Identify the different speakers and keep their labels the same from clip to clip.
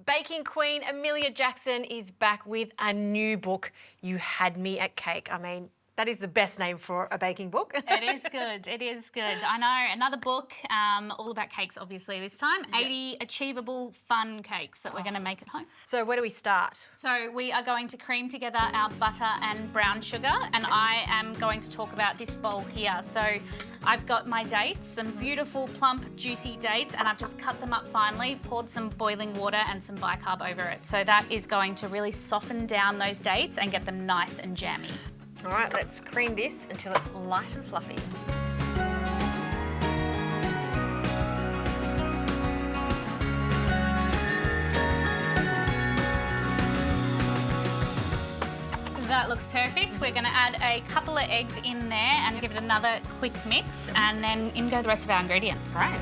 Speaker 1: Baking queen Emelia Jackson is back with a new book, You Had Me at Cake. I mean, that is the best name for a baking book.
Speaker 2: It is good. It is good. I know. Another book, all about cakes, obviously, this time. 80 achievable, fun cakes that we're going to make at home.
Speaker 1: So where do we start?
Speaker 2: So we are going to cream together our butter and brown sugar, and I am going to talk about this bowl here. So I've got my dates, some beautiful, plump, juicy dates, and I've just cut them up finely, poured some boiling water and some bicarb over it. So that is going to really soften down those dates and get them nice and jammy.
Speaker 1: All right, let's cream this until it's light and fluffy.
Speaker 2: That looks perfect. We're going to add a couple of eggs in there and give it another quick mix, and then in go the rest of our ingredients.
Speaker 1: Right.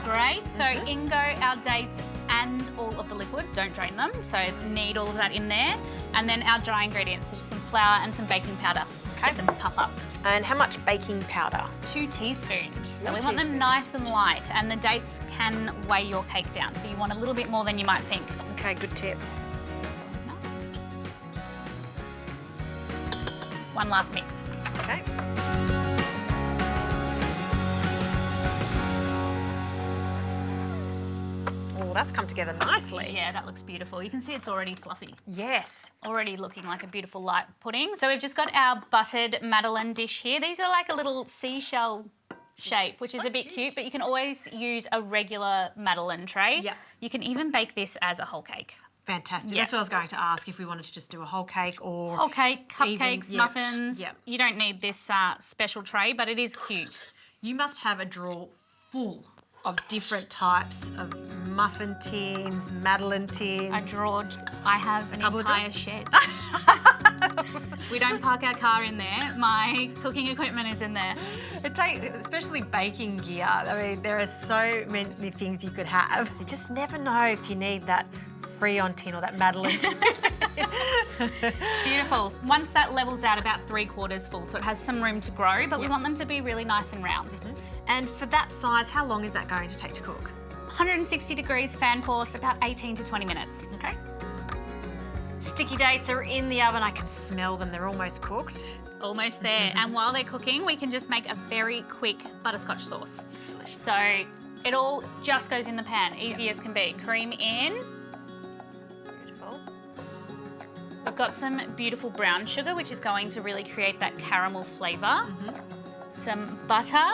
Speaker 2: Great, so in go our dates and all of the liquid, don't drain them, so need all of that in there. And then our dry ingredients, so just some flour and some baking powder. Okay. Let them puff up.
Speaker 1: And how much baking powder?
Speaker 2: 2 teaspoons. So we want them nice and light, and the dates can weigh your cake down, so you want a little bit more than you might think.
Speaker 1: Okay, good tip.
Speaker 2: One last mix.
Speaker 1: Okay. That's come together nicely.
Speaker 2: Yeah, that looks beautiful. You can see it's already fluffy.
Speaker 1: Yes.
Speaker 2: Already looking like a beautiful light pudding. So we've just got our buttered madeleine dish here. These are like a little seashell shape, which is a bit cute, but you can always use a regular madeleine tray.
Speaker 1: Yeah.
Speaker 2: You can even bake this as a whole cake.
Speaker 1: Fantastic. Yeah. That's what I was going to ask, if we wanted to just do a whole cake or...
Speaker 2: Whole cake, cupcakes, muffins.
Speaker 1: Yep.
Speaker 2: You don't need this special tray, but it is cute.
Speaker 1: You must have a drawer full of different types of muffin tins, madeleine tins.
Speaker 2: A drawer. I have an entire shed. We don't park our car in there. My cooking equipment is in there.
Speaker 1: Especially baking gear. I mean, there are so many things you could have. You just never know if you need that Freon tin or that madeleine tin.
Speaker 2: Beautiful. Once that levels out about 3/4 full, so it has some room to grow, but we want them to be really nice and round.
Speaker 1: And for that size, how long is that going to take to cook?
Speaker 2: 160 degrees fan forced, about 18 to 20 minutes.
Speaker 1: Okay. Sticky dates are in the oven. I can smell them. They're almost cooked.
Speaker 2: Almost there. And while they're cooking, we can just make a very quick butterscotch sauce. So it all just goes in the pan, easy as can be. Cream in.
Speaker 1: Beautiful.
Speaker 2: We've got some beautiful brown sugar, which is going to really create that caramel flavour. Some butter.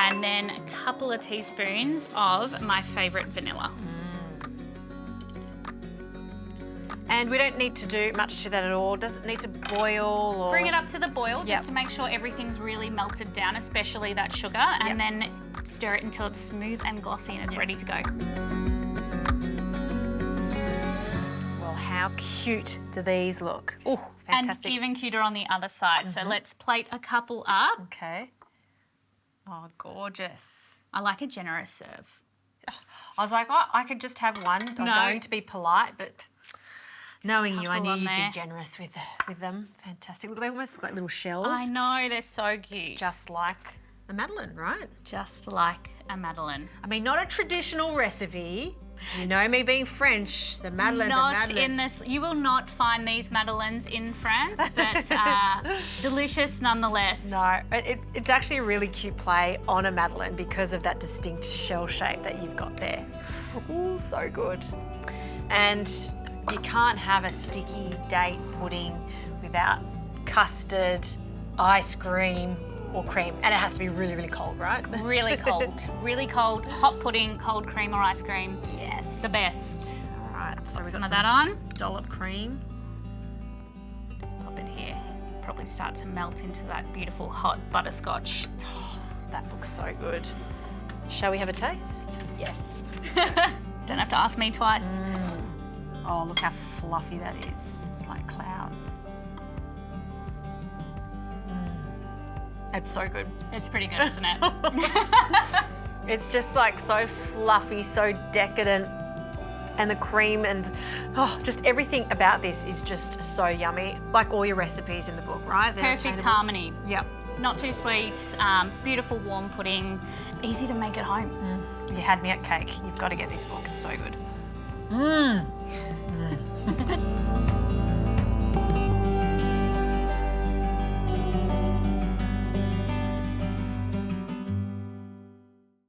Speaker 2: And then a couple of teaspoons of my favourite vanilla.
Speaker 1: And we don't need to do much to that at all. Does it need to boil or...?
Speaker 2: Bring it up to the boil just to make sure everything's really melted down, especially that sugar, and then stir it until it's smooth and glossy and it's ready to go.
Speaker 1: Well, how cute do these look? Oh, fantastic.
Speaker 2: And even cuter on the other side. So let's plate a couple up.
Speaker 1: Okay. Oh, gorgeous.
Speaker 2: I like a generous serve.
Speaker 1: I was like, oh, I could just have one. I was going to be polite, but knowing you, I knew you'd be generous with them. Fantastic. Look, they almost look like little shells.
Speaker 2: I know, they're so cute.
Speaker 1: Just like a madeleine, right?
Speaker 2: Just like a madeleine.
Speaker 1: I mean, not a traditional recipe. You know me being French, the madeleine's a madeleine.
Speaker 2: Not in this. You will not find these madeleines in France, but delicious nonetheless.
Speaker 1: No, it's actually a really cute play on a madeleine because of that distinct shell shape that you've got there. Ooh, so good. And you can't have a sticky date pudding without custard, ice cream, or cream, and it has to be really, really cold, right?
Speaker 2: Really cold, really cold. Hot pudding, cold cream or ice cream.
Speaker 1: Yes.
Speaker 2: The best.
Speaker 1: All right, so we've
Speaker 2: some
Speaker 1: got
Speaker 2: of that on.
Speaker 1: Dollop cream.
Speaker 2: Just pop it here. Probably start to melt into that beautiful hot butterscotch.
Speaker 1: Oh, that looks so good. Shall we have a taste?
Speaker 2: Yes. Don't have to ask me twice.
Speaker 1: Oh, look how fluffy that is. It's like clouds. It's so good.
Speaker 2: It's pretty good, isn't it?
Speaker 1: It's just like so fluffy, so decadent. And the cream and just everything about this is just so yummy. Like all your recipes in the book, right? They're
Speaker 2: Perfect
Speaker 1: attainable.
Speaker 2: harmony.
Speaker 1: Yep.
Speaker 2: Not too sweet, beautiful warm pudding, easy to make at home.
Speaker 1: You had me at cake. You've got to get this book. It's so good.